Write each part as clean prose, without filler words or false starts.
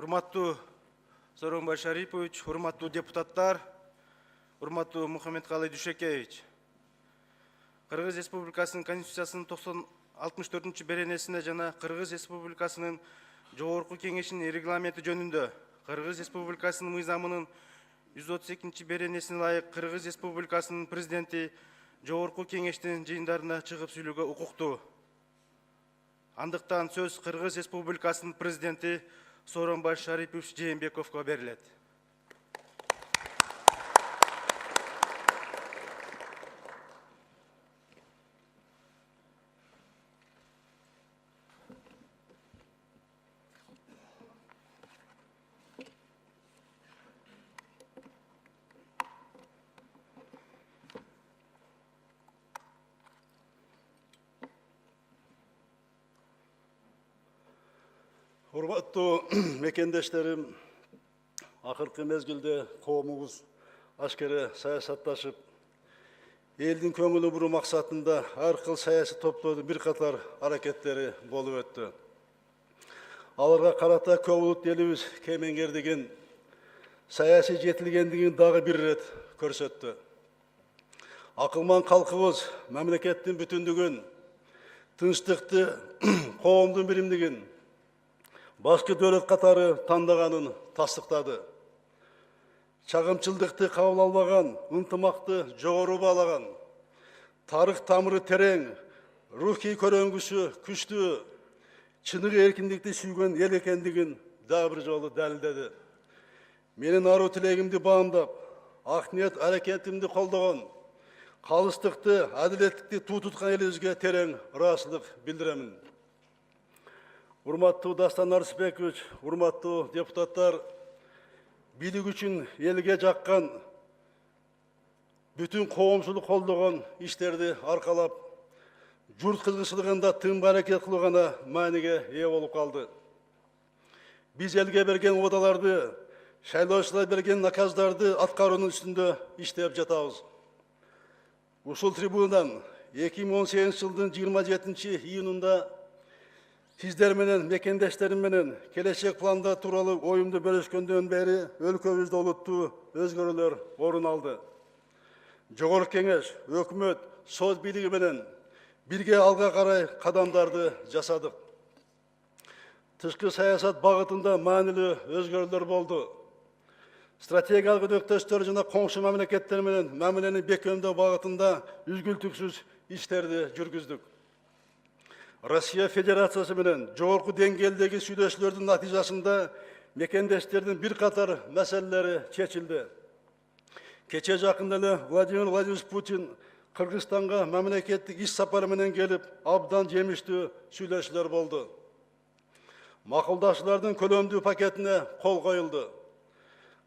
Урматтуу Сооронбай Шарипович, урматтуу депутаттар, урматтуу Мухаммедкалый Дүйшекеевич. Кыргыз Республикасынын Конституциясынын 64 беренесине жана Кыргыз Республикасынын Жогорку Кеңешинин регламенти жөнүндө Кыргыз Республикасынын мыйзамынын 132 беренесине ылайык Кыргыз Республикасынын президенти Жогорку Кеңештин жыйындарына чыгып сүйлөөгө укуктуу. Андыктан сөз Кыргыз Республикасынын президенти Сооронбай Шарипович Жээнбековго берилет. Урматтуу мекендештерим, акыркы мезгилде коомубуз ашкере саясатташып, элдин көңүлү буруу максатында ар кыл саясий топтордун бир катар аракеттери болуп өттү. Аларга карата көп улут элибиз кемеңгердигин, саясий жетилгендигин дагы бир ирет көрсөттү. Акылман калкыбыз мамлекеттин бүтүндүгүн, тынчтыкты, коомдун биримдигин башкы дөлөт катары тандаганын тастыктады. Чагымчылдыкты кабыл албаган, ынтымакты жогору баалаган, тарых тамыры терең, рухий көрөңгүсү күчтүү, чыныгы эркиндикти сүйгөн эл экендигин дагы бир жолу далилдеди. Менин аруу тилегимди баамдап, ак ниет аракетимди колдогон, калыстыкты, адилеттикти туу туткан элибизге терең ыраазычылык билдиремин. Урматтуу Дастан Арысбекович, урматтуу депутаттар, бийлик үчүн элге жаккан, бүтүн коомчулук колдогон иштерди аркалап, журт кызыкчылыгында тым аракет кылуу гана мааниге ээ болуп калды. Биз элге берген убадаларды, шайлоочулар берген наказдарды аткаруунун үстүндө иштеп жатабыз. Ушул трибунадан 2018 жылдын 27 июнунда сиздер менен, мекендештерим менен келечек планда тууралуу оюмду бөлүшкөндөн бери өлкөбүздө олуттуу өзгөрүүлөр орун алды. Жогорку Кеңеш, өкмөт, сот бийлиги менен бирге алга карай кадамдарды жасадык. Тышкы саясат багытында маанилүү өзгөрүүлөр болду. Стратегиялык өнөктөштөр жана коңшу мамлекеттер менен мамилени бекемдөө багытында үзгүлтүксүз иштерди жүргүздүк. Россия Федерациясы менен жогорку деңгээлдеги сүйлөшүүлөрдүн натыйжасында мекендештердин бир катар маселелери чечилди. Кече жакында эле Владимир Владимирович Путин Кыргызстанга мамлекеттик иш сапары менен келип, абдан жемиштүү сүйлөшүүлөр болду. Макулдашуулардын көлөмдүү пакетине кол коюлду.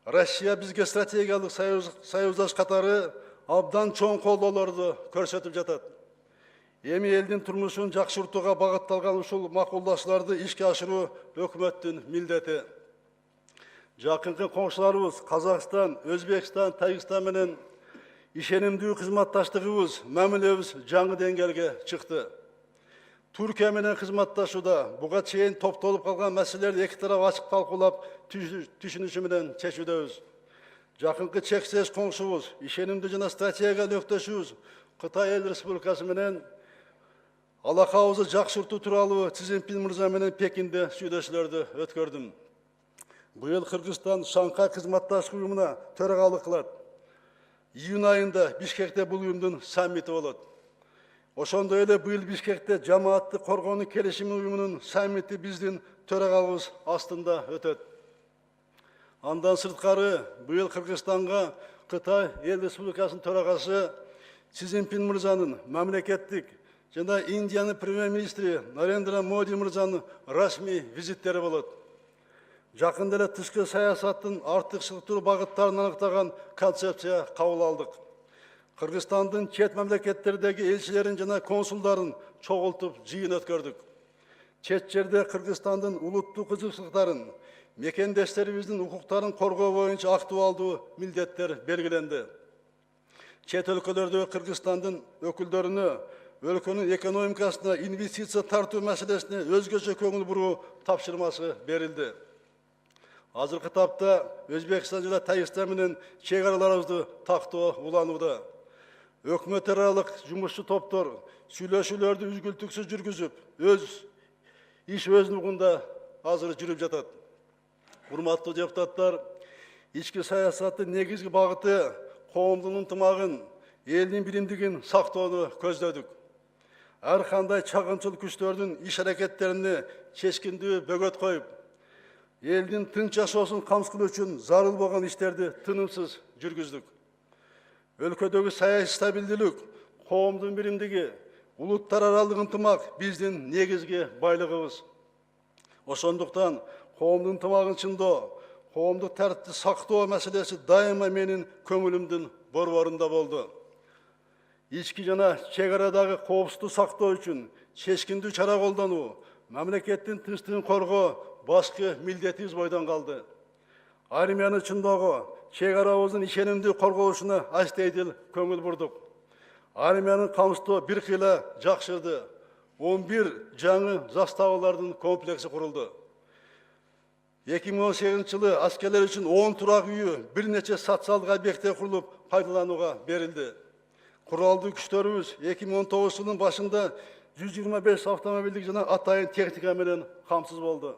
Россия бизге стратегиялык союздаш катары абдан чоң колдоолорду көрсөтүп жатат. Эми элдин турмушун жакшыртууга багытталган ушул макулдашууларды ишке ашыруу өкмөттүн милдети. Жакынкы коңшуларыбыз Казакстан, Өзбекстан, Тажикстан менен ишенимдүү кызматташтыгыбыз, мамилебиз жаңы деңгээлге чыкты. Түркия менен кызматташууда буга чейин топтолуп калган маселелерди эки тарап ачык талкуулап, түшүнүшү менен чечүүдөбүз. Жакынкы чексиз коңшубуз, ишенимдүү жана стратегиялык өктөшүбүз Кытай Эл Республикасы менен алакабызды жакшыртуу тууралуу Си Цзиньпин мырза менен Пекинде сүйлөшүүлөрдү өткөрдүм. Быйыл Кыргызстан Шанхай кызматташтык уюмуна төрагалык кылат. Июнь айында Бишкекте бул уюмдун саммити болот. Ошондой эле быйыл Бишкекте жамааттык коргоонун келишими уюмунун саммити биздин төрагалыбыз астында өтөт. Андан сырткары быйыл Кыргызстанга Кытай Эл Республикасынын төрагасы Си Цзиньпин мырзанын мамлекеттик жана Индиянын премьер-министри Нарендра Моди мырзанын расмий визиттери болот. Жакында эле тышкы саясаттын артыкчылыктуу багыттарын аныктаган концепция кабыл алдык. Кыргызстандын чет мамлекеттердеги элчилерин жана консулдарын чогултуп жыйын өткөрдүк. Чет жерде Кыргызстандын улуттук кызыкчылыктарын, мекендештерибиздин укуктарын коргоо боюнча актуалдуу милдеттер белгиленди. Чет өлкөлөрдө Кыргызстандын өкүлдөрүнө өлкөнүн экономикасына инвестиция тартуу маселесине өзгөчө көңүл буруу тапшырмасы берилди. Азыркы тапта Өзбекстан жана Тажикстан менен чек араларыбызды тактоо уланууда. Өкмөт аралык жумушчу топтор сүйлөшүүлөрдү үзгүлтүксүз жүргүзүп, иш өз нугунда азыр жүрүп жатат. Урматтуу депутаттар, ички саясаттын негизги багыты коомдун ынтымагын, элдин биримдигин сактоону көздөдүк. Ар кандай чагымчыл күчтөрдүн иш-аракеттерине чечкиндүү бөгөт коюп, элдин тынч жашоосун камсыз үчүн зарыл болгон иштерди тынымсыз жүргүздүк. Өлкөдөгү саясий стабилдүүлүк, коомдун биримдиги, улуттар аралык ынтымак биздин негизги байлыгыбыз. Ошондуктан коомдун ынтымагын чындоо, коомдук тартипти сактоо маселеси дайыма менин көңүлүмдүн борборунда болду. Ички жана чек арадагы коопсуздукту сактоо үчүн чечкиндүү чара колдонуу, мамлекеттин тынчтыгын коргоо башкы милдетибиз бойдон калды. Армияны чындоого, чек арабыздын ишенимдүү корголушуна астейдил көңүл бурдук. Армиянын камсыздоо бир кыйла жакшырды. 11 жаңы заставалардын комплекси курулду. 2018 жылы аскерлер үчүн 10 турак үйү, бир нече социалдык объекттер курулуп пайдаланууга берилди. Куралдуу күчтөрүбүз 2019 жылдын башында 125 автомобилдик жана атайын техника менен камсыз болду.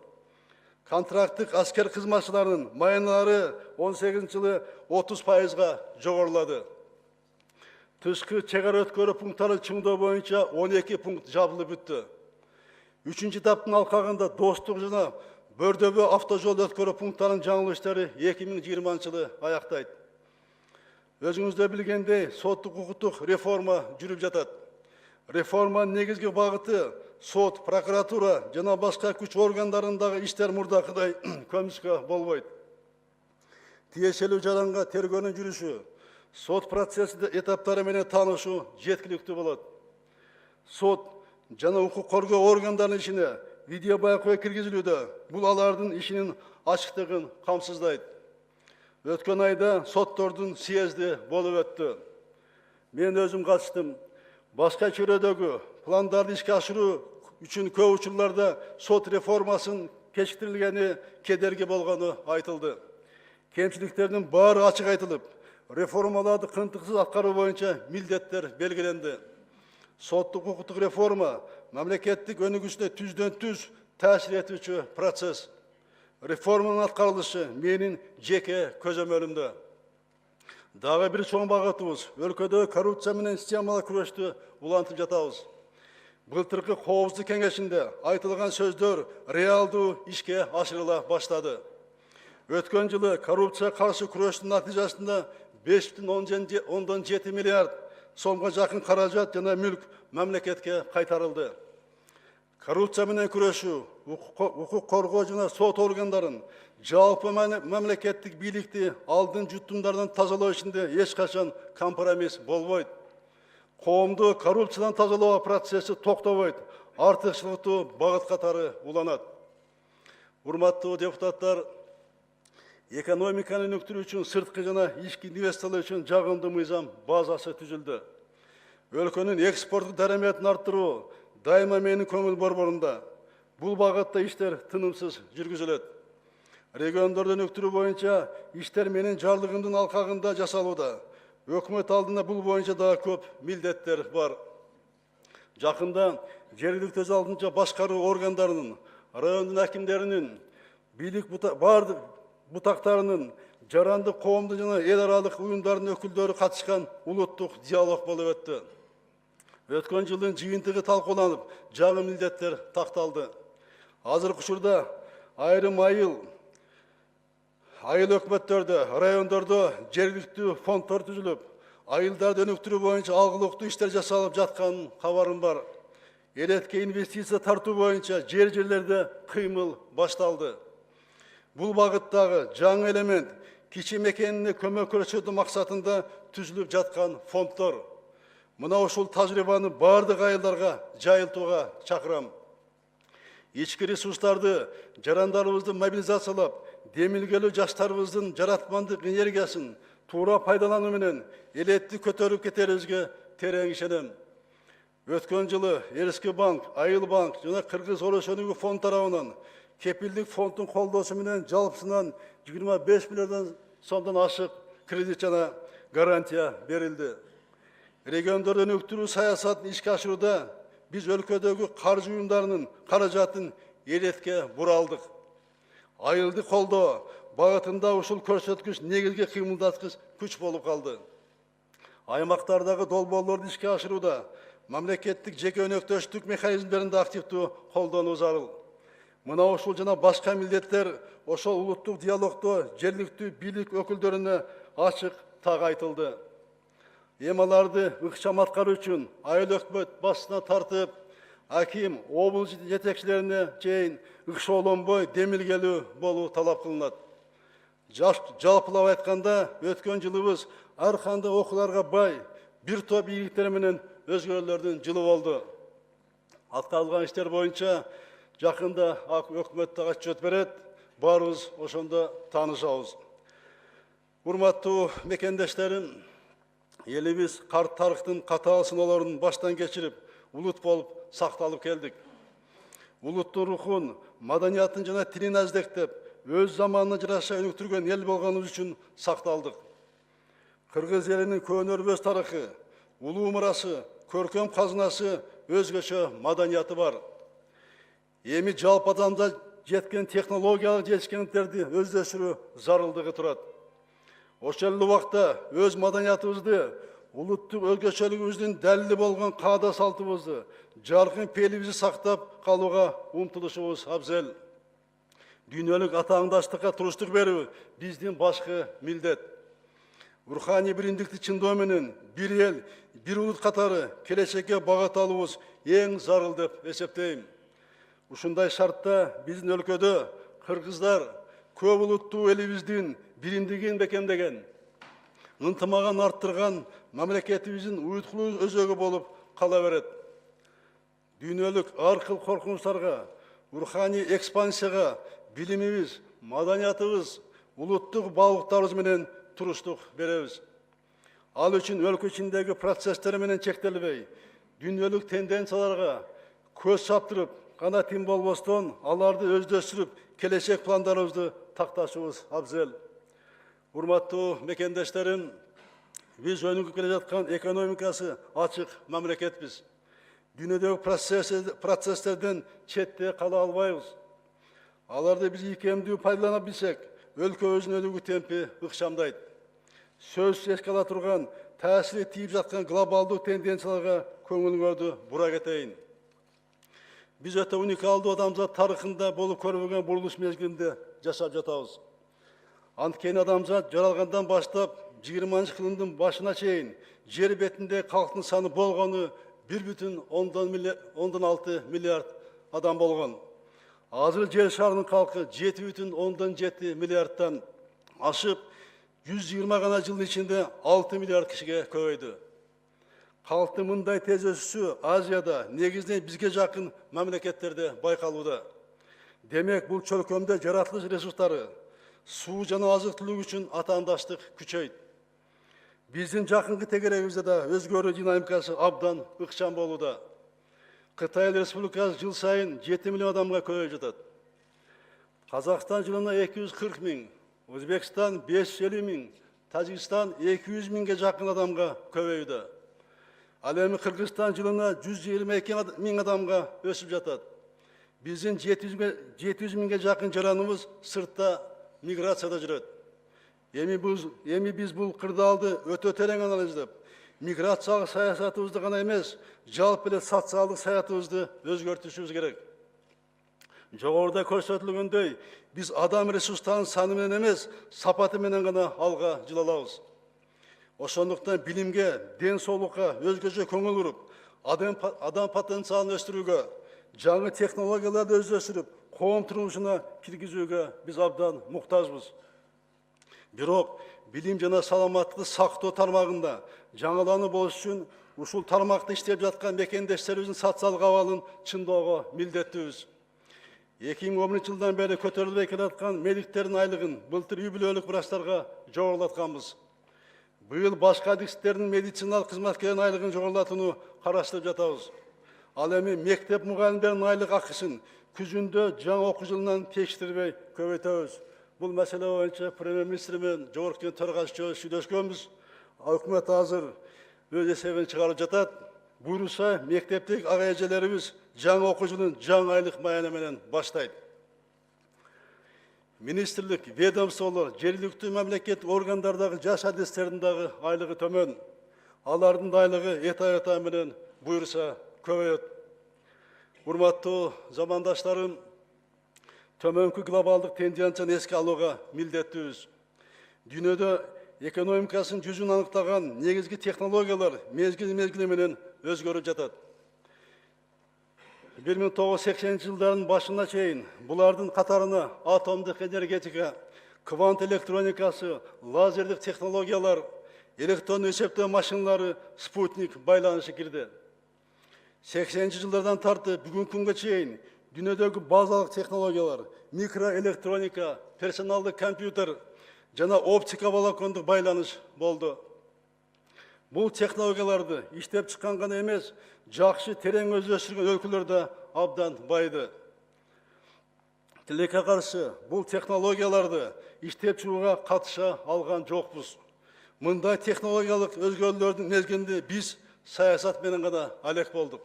Контракттык аскер кызматчыларынын майыналары 18 жылы 30%га жогорулады. Тышкы чек ара өткөрүү пункттарын чыңдоо боюнча 12 пункт жабылып бүттү. 3-чү этаптын алкагында Достук жана Бөрдөбө автожол өткөрүү пункттарынын жаңылыш иштери 2020 жылы аяктайт. Өзүңүздөр билгендей, соттук укуктук реформа жүрүп жатат. Реформанын негизги багыты сот, прокуратура жана башка күч органдарындагы иштер мурдакыдай көмүскө болбойт. Тиешелүү жаранга тергөөнүн жүрүшү, сот процессинде этаптары менен таанышуу жеткиликтүү болот. Сот жана укук коргоо органдарынын ишине видео байкоо киргизилүүдө, бул алардын ишинин ачыктыгын камсыздайт. Өткөн айда соттордун съезди болуп өттү. Мен өзүм катыштым. Башка чөйрөдөгү пландарды ишке ашыруу үчүн көп учурларда сот реформасын кечиктирилгени кедерги болгону айтылды. Кемчиликтердин баары ачык айтылып, реформаларды кынтыксыз аткаруу боюнча милдеттер белгиленди. Соттук укуктук реформа мамлекеттик өнүгүшүнө түздөн-түз таасир этүүчү процесс. Реформанын аткарылышы менин жеке көзөмөлүмдө. Дагы бир чоң багытыбыз өлкөдө коррупция менен системалык күрөштү улантып жатабыз. Былтыркы коопсуздук кеңешинде айтылган сөздөр реалдуу ишке ашырыла баштады. Өткөн жылы коррупция каршы күрөштүн натыйжасында 5,7 миллиард сомго жакын каражат жана мүлк мамлекетке кайтарылды. Коррупция менен күрөшүү, укук коргоо жана сот органдарын, жалпы мамлекеттик бийликти алдын жутумдардан тазалоо ишинде эч качан компромисс болбойт. Коомду коррупциядан тазалоо процесси токтобойт, артыкчылыктуу багыт катары уланат. Урматтуу депутаттар, экономиканы өнүктүрүү үчүн сырткы жана ички инвестициялар үчүн жагымдуу мыйзам базасы түзүлдү. Өлкөнүн экспорттук дараметин арттыруу дайыма менин көңүл борборунда. Бул багытта иштер тынымсыз жүргүзүлөт. Региондорду өнүктүрүү боюнча иштер менин жарлыгымдын алкагында жасалууда. Өкмөт алдында бул боюнча дагы көп милдеттер бар. Жакында жергиликтүү өз алдынча башкаруу органдарынын, райондун акимдеринин, бийлик бардык бутактарынын, жаранды коомдун жана эл аралык уюмдардын өкүлдөрү катышкан улуттук диалог болуп өттү. Өткөн жылдын жыйынтыгы талкууланып, жаңы милдеттер такталды. Азыркы учурда айрым айыл өкмөттөрдө, райондордо жергиликтүү фонддор түзүлүп, айылдарды өнүктүрүү боюнча алгылыктуу иштер жасалып жатканын кабарым бар. Элетке инвестиция тартуу боюнча жерлерде кыймыл башталды. Бул багыттагы жаңы элемент кичи мекенине көмөк көрсөтүү максатында түзүлүп жаткан фонддор. Мына ушул тажрыйбаны бардык айылдарга жайылтууга чакырам. Ички ресурстарды, жарандарыбызды мобилизациялап, демилгелүү жаштарыбыздын жаратмандык энергиясын туура пайдалануу менен элетти көтөрүп кетерибизге терең ишенем. Өткөн жылы Эрский банк, Айыл банк жана Кыргыз Орус өнүгүү фонд тарабынан кепилдик фонддун колдоосу менен жалпысынан 25 миллиардан сомдон ашык кредит жана гарантия берилди. Региондорду өнүктүрүү саясатын ишке ашырууда биз өлкөдөгү каржы уюмдарынын каражатын элетке буралдык. Айылды колдоо багытында ушул көрсөткүч негизги кыймылдаткыч күч болуп калды. Аймактардагы долбоорлорду ишке ашырууда мамлекеттик жеке өнөктөштүк механизмдерин да активдүү колдонуу зарыл. Мына ушул жана башка милдеттер ошол улуттук диалогдо жергиликтүү бийлик өкүлдөрүнө ачык так айтылды. Эми аларды ыкчам аткаруу үчүн айыл өкмөт басына тартып, аким, облус жетекчилерине чейин ыкшоолонбой демилгелүү болуу талап кылынат. Жалпылап айтканда, өткөн жылыбыз ар кандай окууларга бай, бир топ ийгиликтер менен өзгөрүүлөрдүн жылы болду. Аткарылган иштер боюнча жакында өкмөт да отчет берет, баарыбыз ошондо таанышабыз. Урматтуу мекендештерим, элибиз карт тарыхтын катаал сыноолорун баштан кечирип, улут болуп сакталып келдик. Улуттун рухун, маданиятын жана тилин аздектеп, өз заманына жараша өнүктүргөн эл болгонубуз үчүн сакталдык. Кыргыз элинин көөн өрбөс тарыхы, улуу мурасы, көркөм казынасы, өзгөчө маданияты бар. Эми жалпы адамда жеткен технологиялык жетишкендиктерди өздөштүрүү зарылдыгы турат. Ошол эле убакта өз маданиятыбызды, улуттук өзгөчөлүгүбүздүн далили болгон каада салтыбызды, жаркын пелибизди сактап калууга умтулушубуз абзел. Дүйнөлүк атааңдаштыкка туруштук берүү биздин башкы милдет. Руханий биримдикти чындоо менен бир эл, бир улут катары келечекке багыт алуубуз эң зарыл деп эсептейм. Ушундай шартта биздин өлкөдө кыргыздар көп улуттуу элибиздин биримдигин бекемдеген, ынтымагын арттырган мамлекетибиздин уюткулуу өзөгү болуп кала берет. Дүйнөлүк ар кыл коркунучтарга, руханий экспансияга билимибиз, маданиятыбыз, улуттук баалыктарыбыз менен туруштук беребиз. Ал үчүн өлкө ичиндеги процесстер менен чектелбей, дүйнөлүк тенденцияларга көз чаптырып гана тим болбостон, аларды өздөштүрүп, келечек пландарыбызды такташыбыз абзел. Урматтуу мекендештерим, биз өнүгүп келе жаткан экономикасы ачык мамлекетпиз. Дүйнөдөгү процесстерден четте кала албайбыз. Аларды биз ийкемдүү пайдалана билсек, өлкөбүздүн өнүгүү темпи ыкчамдайт. Сөзсүз эске ала турган, таасири тийип жаткан глобалдуу тенденцияларга көңүлүңөрдү бура кетейин. Биз өтө уникалдуу адамзат тарыхында болуп көрбөгөн бурулуш мезгилинде жашап жатабыз. Анткени адамзат жаралгандан баштап 20-кылымдын башына чейин жер бетинде калктын саны болгону 1,6 миллиард адам болгон. Азыр жер шарынын калкы 7,7 миллиардтан ашып, 120 гана жылдын ичинде 6 миллиард кишиге көбөйдү. Калктын мындай тез өсүшү Азияда, негизинен бизге жакын мамлекеттерде байкалууда. Демек, бул чөлкөмдө жаратылыш ресурстары, суу жана азык-түлүк үчүн атаандаштык күчөйт. Биздин жакынкы тегерегибизде да өзгөрүү динамикасы абдан ыкчам болууда. Кытай Республикасы жыл сайын 7 миллион адамга көбөйүп жатат. Казакстан жылына 240 миң, Өзбекстан 550 миң, Тажикстан 200 миңге жакын адамга көбөйүүдө. Ал эми Кыргызстан жылына 122 миң адамга өсүп жатат. Биздин 700 миңге жакын жараныбыз сыртта миграцияда жүрөт. Эми биз бул кырдаалды өтө терең анализдеп, миграциялык саясатыбызды гана эмес, жалпы эле социалдык саятыбызды өзгөртүшүбүз керек. Жогоруда көрсөтүлгөндөй, биз адам ресурстарынын саны менен эмес, сапаты менен гана алга жылалабыз. Ошондуктан билимге, ден соолукка өзгөчө көңүл буруп, адам потенциалын өстүрүүгө, жаңы технологияларды өздөштүрүп, коом турмушуна киргизүүгө биз абдан муктажбыз. Бирок, билим жана саламаттыкты сактоо тармагында жаңылануу болуш үчүн ушул тармакта иштеп жаткан мекендештерибиздин социалдык абалын чыңдоого милдеттүүбүз. 2010 жылдан бери көтөрүлбөй келаткан медиктердин айлыгын былтыр үй бүлөлүк врачтарга жогорулатканбыз. Быйыл башка адистердин медициналык кызматкердин айлыгын жогорулатууну караштырып жатабыз. Ал эми мектеп мугалимдеринин айлык акысын күзүндө жаңа окуу жылынан кечиктирбей көбөйтөбүз. Бул маселе боюнча премьер-министр менен жогорку төрагачы сүйлөшкөнбүз. Өкмөт азыр өз эсебин чыгарып жатат. Буйруса, мектептик ага эжелерибиз жаңа окуу жылын жаңы айлык маяна менен баштайт. Министрлик, ведомстволор, жергиликтүү мамлекет органдардагы жаш адистердин дагы айлыгы төмөн. Алардын айлыгы эта менен буйруса көбөйөт. Урматтуу замандаштарым, төмөнкү глобалдык тенденцияны эске алууга милдеттүүбүз. Дүйнөдө экономикасын жүзүн аныктаган негизги технологиялар мезгил менен өзгөрүп жатат. 1980 жылдардын башына чейин булардын катарына атомдук энергетика, квант электроникасы, лазердик технологиялар, электрондук эсептөө машиналары, спутник байланышы кирди. 80 жылдардан тартып бүгүнкү күнгө чейин дүйнөдөгү базалык технологиялар, микроэлектроника, персоналдык компьютер жана оптика волокондук байланыш болду. Бул технологияларды иштеп чыккан гана эмес, жакшы терең өздөштүргөн өлкөлөр да абдан байды. Тилекке каршы бул технологияларды иштеп чыгууга катыша алган жокпуз. Мындай технологиялык өзгөрүүлөрдүн мезгилинде биз саясат менен гана алек болдук.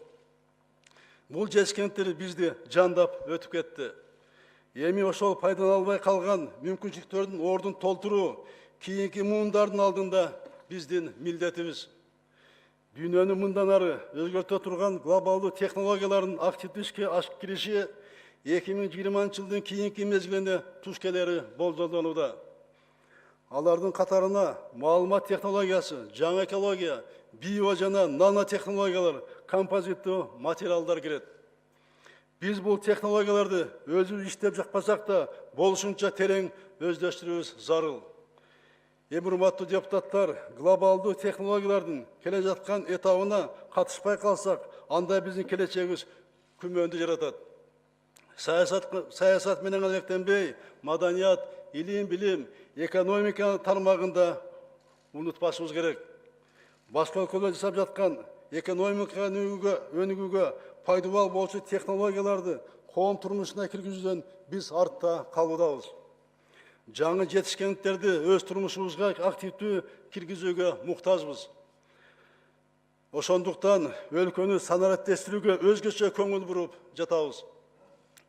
Бул жетишкендер бизди жандап өтүп кетти. Эми ошол пайдалана албай калган мүмкүнчүлүктөрдүн ордун толтуруу кийинки муундардын алдында биздин милдетибиз. Дүйнөнү мындан ары өзгөртө турган глобалдуу технологиялардын активдүү ишке ашып кириши 2020 жылдын кийинки мезгилине туш келери болжолдонууда. Алардын катарына маалымат технологиясы, жаңы экология, био жана нанотехнологиялар, композиттүү материалдар кирет. Биз бул технологияларды өзүбүз иштеп жакпасак да, болушунча терең өздөштүрүүбүз зарыл. Урматтуу депутаттар, глобалдуу технологиялардын келе жаткан этабына катышпай калсак, анда биздин келечегибиз күмөндү жаратат. Саясат менен алектенбей, маданият, илим, билим, экономика тармагында унутпашыбыз керек. Башка өлкөлөр жасап жаткан экономика өнүгүүгө пайдалуу болчу технологияларды коом турмушуна киргизүүдөн биз артта калуудабыз. Жаңы жетишкендерди өз турмушубузга активдүү киргизүүгө муктажбыз. Ошондуктан өлкөнү санариптештирүүгө өзгөчө көңүл буруп жатабыз.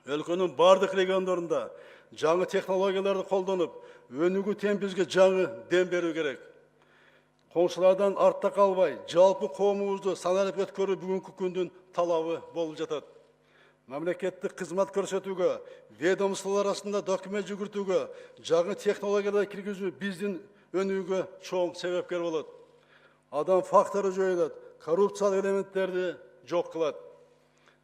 Өлкөнүн бардык региондорунда жаңы технологияларды колдонуп, өнүгүү темпибизге жаңы дем берүү керек. Коңшулардан артта калбай, жалпы коомубузду санарип өткөрүү бүгүнкү күндүн талабы болуп жатат. Мамлекеттик кызмат көрсөтүүгө, ведомстволор арасында документ жүгүртүүгө, жаңы технологияларды киргизүү биздин өнүгүүгө чоң себепкер болот. Адам фактору жоюлат, коррупциялык элементтерди жок кылат.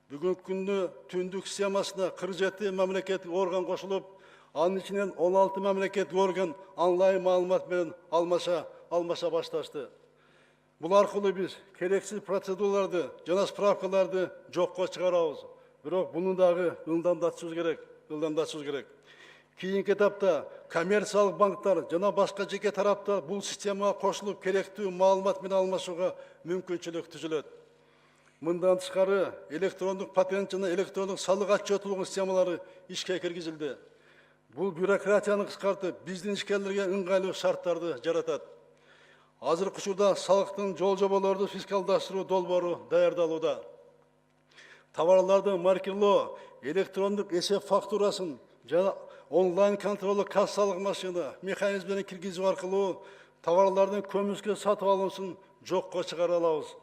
Бүгүнкү күндө түндүк системасына 47 мамлекеттик орган кошулуп, анын ичинен 16 мамлекеттик орган онлайн маалымат менен алмаша башташты. Бул аркылуу биз керексиз процедураларды жана справкаларды жокко чыгарабыз. Бирок буну дагы ылдамдатышыбыз керек. Кийинки этапта коммерциялык банктар жана башка жеке тараптар бул системага кошулуп керектүү маалымат менен алмашууга мүмкүнчүлүк түзүлөт. Мындан тышкары электрондук патент жана электрондук салык отчеттуулук системалары ишке киргизилди. Бул бюрократияны кыскартып, биздин ишкерлерге ыңгайлуу шарттарды жаратат. Азыркы учурда салыктын жол жоболорду фискалдаштыруу долбоору даярдалууда. Товарлардын маркерлоо, электрондук эсеп фактурасын жана онлайн контролдук кассалык машина механизмдерин киргизүү аркылуу товарлардын көмүскө сатып алынышын жокко чыгара алабыз.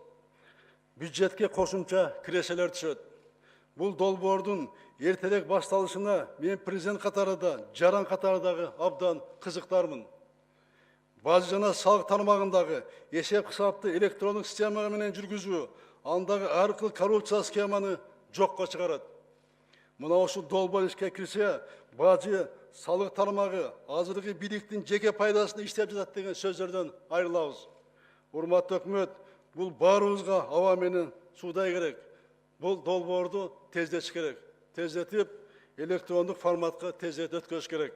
Бюджетке кошумча кирешелер түшөт. Бул долбоордун эртерээк башталышына мен президент катарында, жаран катарындагы абдан кызыктармын. Бажы жана салык тармагындагы эсеп кысапты электрондук система менен жүргүзүү андагы ар кыл коррупция схеманы жокко чыгарат. Мына ушул долбоор ишке кирсе, бажы, салык тармагы азыркы бийликтин жеке пайдасын иштеп жатат деген сөздөрдөн айрылабыз. Урматтуу өкмөт, бул баарыбызга аба менен суудай керек. Бул долбоорду тездетиш керек. Тездетип, электрондук форматка тездетип өткөрүш керек.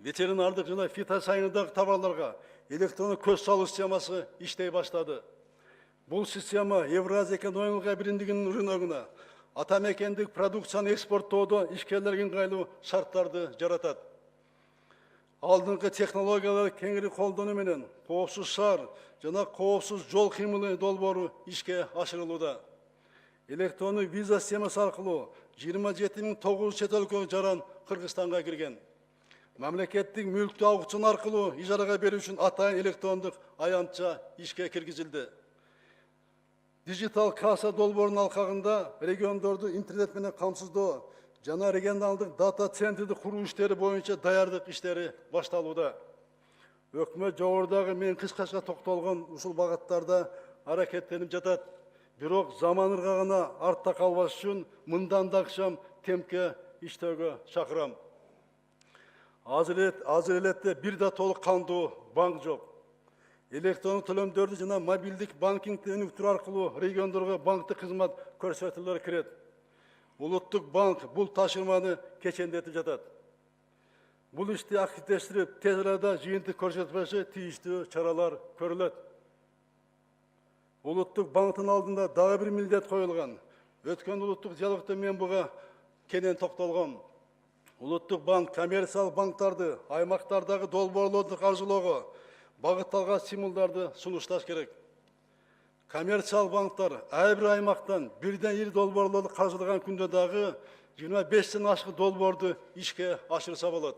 Ветеринардык жана фитосанитардык товарларга электрондук көз салуу системасы иштей баштады. Бул система Евразия экономикалык биримдигинин рыногуна, атамекендик продукцияны экспорттоодо ишкерлерге ыңгайлуу шарттарды жаратат. Алдыңкы технологиялар кеңири колдонуу менен коопсуз шаар жана коопсуз жол кыймылы долбоору ишке ашырылууда. Электрондук виза системасы аркылуу 27.900 чет өлкөгө жаран Кыргызстанга кирген. Мамлекеттик мүлктү аукцион аркылуу ижарага берүү үчүн атайын электрондук аянтча ишке киргизилди. Дижитал касса долбоорунун алкагында региондорду интернет менен камсыздоо жана регионалдык дата центрди куруу иштери боюнча даярдык иштери башталууда. Өкмөт жогорудагы мен кыскача токтолгон ушул багыттарда аракеттенип жатат. Бирок заман ыргагына артта калбаш үчүн мындан да акчам темпке иштөөгө чакырам. Азыр элетте бир да толук кандуу банк жок. Электрондук төлөмдөрдү жана мобилдик банкингди өнүктүрүү аркылуу региондорго банктык кызмат көрсөтүүлөр кирет. Улуттук банк бул ташырманы кечендетип жатат. Бул ишти активдештирип, тез арада жыйынтык көрсөтпөсө тийиштүү чаралар көрүлөт. Улуттук банктын алдында дагы бир милдет коюлган. Өткөн улуттук диалогдо мен буга кенен токтолгом. Улуттук банк коммерциялык банктарды аймактардагы долбоорлорду каржылоого багытталган стимулдарды сунушташ керек. Коммерциялык банктар ар бир аймактан бирден ири долбоорлорду каржылаган күндө дагы 25тен ашык долбоорду ишке ашырса болот.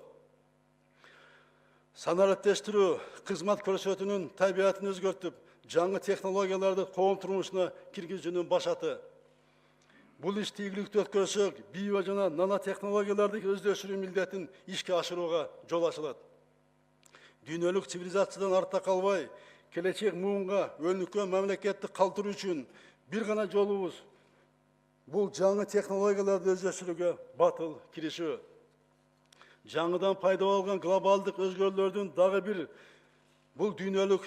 Санариптештирүү кызмат көрсөтүүнүн табиятын өзгөртүп, жаңы технологияларды коом турмушуна киргизүүнүн башаты. Бул ишти ийгиликтүү өткөрсөк, био жана нано технологияларды өздөштүрүү милдетин ишке ашырууга жол ачылат. Дүйнөлүк цивилизациядан артта калбай, келечек муунга өнүккөн мамлекетти калтыруу үчүн бир гана жолубуз бул жаңы технологияларды өздөштүрүүгө батыл киришүү. Жаңыдан пайда болгон глобалдык өзгөрүүлөрдүн дагы бир бул дүйнөлүк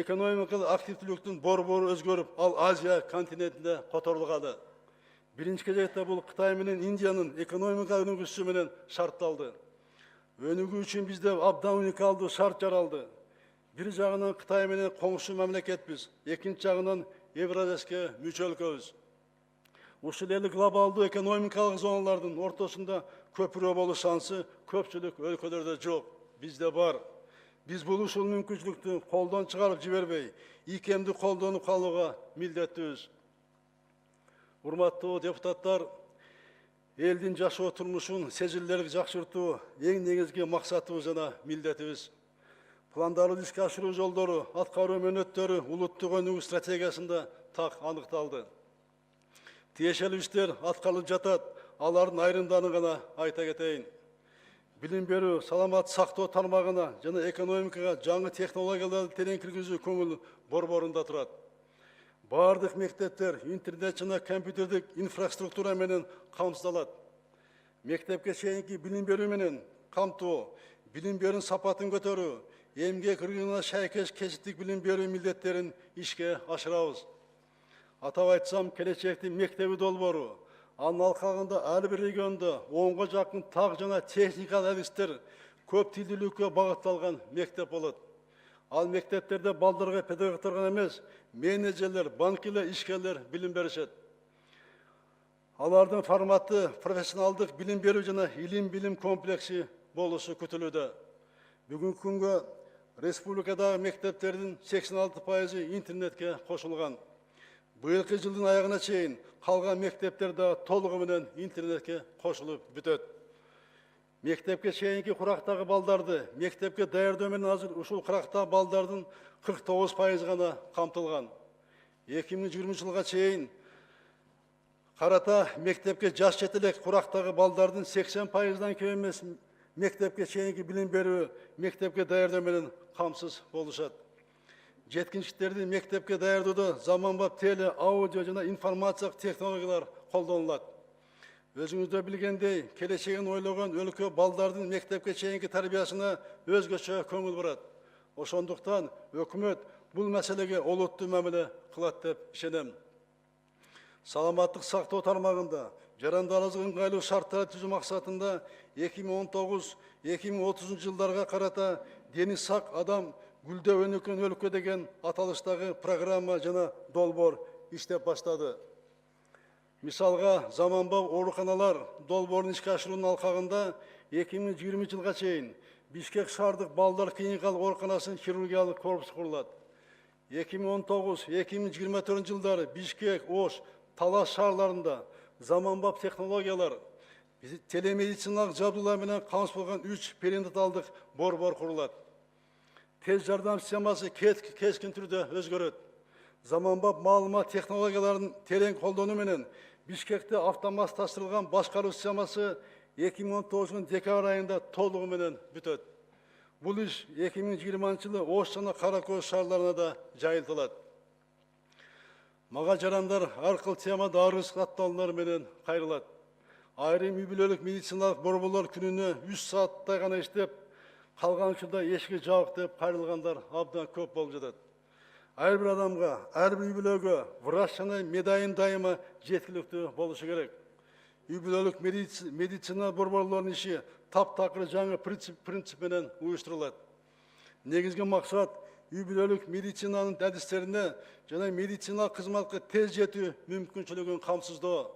экономикалык активдүүлүктүн борбору өзгөрүп, ал Азия континентинде которулганы. Биринчи кезекте бул Кытай менен Индиянын экономика өнүгүүсү менен шартталды. Өнүгүү үчүн бизде абдан уникалдуу шарт жаралды. Бир жагынан Кытай менен коңшу мамлекетпиз, экинчи жагынан Евразияске мүчө өлкөбүз. Ушул эле глобалдуу экономикалык зоналардын ортосунда көпүрө болуу шансы көпчүлүк өлкөлөрдө жок, бизде бар. Биз бул ушул мүмкүнчүлүктү колдон чыгарып жибербей, ийкемди колдонуп калууга милдеттүүбүз. Урматтуу депутаттар, элдин жашоо турмушун сезилерлик жакшыртуу эң негизги максатыбыз жана милдетибиз. Пландарды ишке ашыруу жолдору, аткаруу мөөнөттөрү улуттук өнүгүү стратегиясында так аныкталды. Тиешелүү иштер аткарылып жатат, алардын айрымдарын гана айта кетейин. Билим берүү, саламат сактоо тармагына жана экономикага жаңы технологияларды терең киргизүү көңүл борборунда турат. Бардык мектептер интернет жана компьютердик инфраструктура менен камсыздалат. Мектепке чейинки билим берүү менен камтоо, билим берүүнүн сапатын көтөрүү, эмгек рыногуна шайкеш кесиптик билим берүү милдеттерин ишке ашырабыз. Атап айтсам, келечектин мектеби долбоору, анын алкагында ар бир региондо 10га жакын так жана техникалык адистер көп тилдүүлүккө багытталган мектеп болот. Ал мектептерде балдарга педагогдор гана эмес, менеджерлер, банкирлер, ишкерлер билим беришет. Алардын форматы профессионалдык билим берүү жана илим-билим комплекси болушу күтүлүүдө. Бүгүнкү күнгө республикадагы мектептердин 86% интернетке кошулган. Быйылкы жылдын аягына чейин калган мектептер да толугу менен интернетке кошулуп бүтөт. Мектепке чейинки курактагы балдарды мектепке даярдоо менен азыр ушул курактагы балдардын 49% гана камтылган. 2020 жылга чейин карата мектепке жаш жетелек курактагы балдардын 80%дан кем эмес мектепке чейинки билим берүү, мектепке даярдоо менен камсыз болушат. Жеткинчиктерди мектепке даярдоодо заманбап теле, аудио жана информациялык технологиялар колдонулат. Өзүңүздөр билгендей, келечегин ойлогон өлкө балдардын мектепке чейинки тарбиясына өзгөчө көңүл бурат. Ошондуктан өкмөт бул маселеге олуттуу мамиле кылат деп ишенем. Саламаттык сактоо тармагында жарандарлык ыңгайлуу шарттар түзүү максатында 2019-2030 жылдарга карата дени сак адам гүлдөп өнүккөн өлкө деген аталыштагы программа жана долбоор иштеп баштады. Мисалға, заманбап ооруканалар долбоорун ишке ашыруунун алкагында 2020 жылга чейин Бишкек шаардык балдар клиникалык ооруканасынын хирургиялык корпусу курулат. 2019-2024 жылдары Бишкек, Ош, Талас шаарларында заманбап технологиялар, телемедициналык жабдуулар менен камсыз болгон 3 перинаталдык борбор курулат. Тез жардам системасы кескин түрдө өзгөрөт. Заманбап маалымат технологияларын терең колдонуу менен Бишкекте автоматташтырылган башкаруу системасы 2019 декабрь айында толугу менен бүтөт. Бул иш 2020 жылы Ош жана Кара Көз шаарларына да жайылтылат. Мага жарандар ар кыл темада арыз катталуулар менен кайрылат. Айрым үй-бүлөлүк медициналык борборлор күнүнө 3 сааттай гана иштеп, калган учурда эшикти жабык деп кайрылгандар абдан көп болуп жатат. Ар бир адамга, ар бир үй-бүлөгө врач жана медайын дайыма жеткиликтүү болушу керек. Үй-бүлөлүк медицина борборлорунун иши таптакыр жаңы принцип менен уюштурулат. Негизги максат үй-бүлөлүк медицинанын адистерине жана медициналык кызматка тез жетүү мүмкүнчүлүгүн камсыздоо.